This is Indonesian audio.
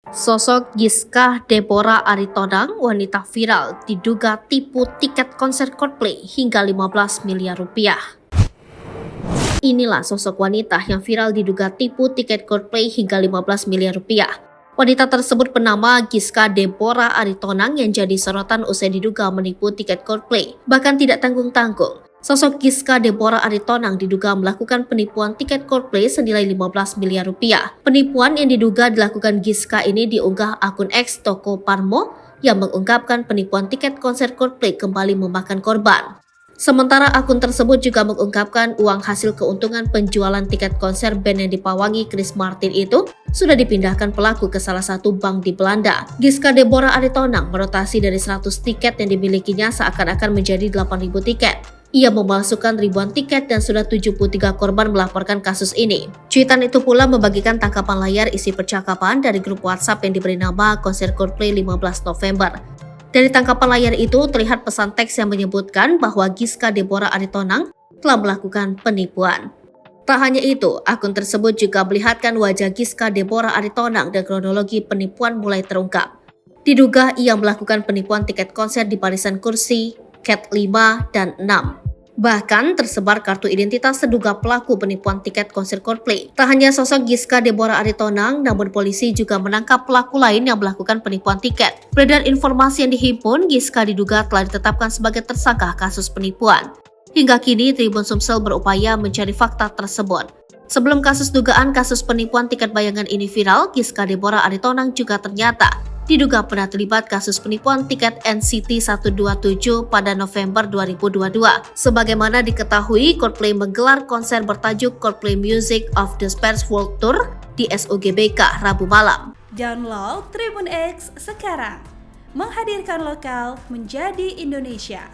Sosok Giska Deborah Aritonang, wanita viral, diduga tipu tiket konser Coldplay hingga 15 miliar rupiah. Inilah sosok wanita yang viral diduga tipu tiket Coldplay hingga 15 miliar rupiah. Wanita tersebut bernama Giska Deborah Aritonang yang jadi sorotan usai diduga menipu tiket Coldplay. Bahkan tidak tanggung-tanggung. Sosok Giska Deborah Aritonang diduga melakukan penipuan tiket Coldplay senilai 15 miliar rupiah. Penipuan yang diduga dilakukan Giska ini diunggah akun X Toko Parmo yang mengungkapkan penipuan tiket konser Coldplay kembali memakan korban. Sementara akun tersebut juga mengungkapkan uang hasil keuntungan penjualan tiket konser band yang dipawangi Chris Martin itu sudah dipindahkan pelaku ke salah satu bank di Belanda. Giska Deborah Aritonang merotasi dari 100 tiket yang dimilikinya seakan-akan menjadi 8.000 tiket. Ia memalsukan ribuan tiket dan sudah 73 korban melaporkan kasus ini. Cuitan itu pula membagikan tangkapan layar isi percakapan dari grup WhatsApp yang diberi nama konser Coldplay 15 November. Dari tangkapan layar itu terlihat pesan teks yang menyebutkan bahwa Giska Deborah Aritonang telah melakukan penipuan. Tak hanya itu, akun tersebut juga melihatkan wajah Giska Deborah Aritonang dan kronologi penipuan mulai terungkap. Diduga ia melakukan penipuan tiket konser di barisan kursi, Cat 5 dan 6. Bahkan tersebar kartu identitas terduga pelaku penipuan tiket konser Coldplay. Tak hanya sosok Giska Deborah Aritonang, namun polisi juga menangkap pelaku lain yang melakukan penipuan tiket. Beredar informasi yang dihimpun, Giska diduga telah ditetapkan sebagai tersangka kasus penipuan. Hingga kini Tribun Sumsel berupaya mencari fakta tersebut. Sebelum kasus dugaan kasus penipuan tiket bayangan ini viral, Giska Deborah Aritonang juga ternyata diduga pernah terlibat kasus penipuan tiket NCT 127 pada November 2022. Sebagaimana diketahui, Coldplay menggelar konser bertajuk Coldplay Music of the Spheres World Tour di SUGBK Rabu malam. Download Tribun X sekarang, menghadirkan lokal menjadi Indonesia.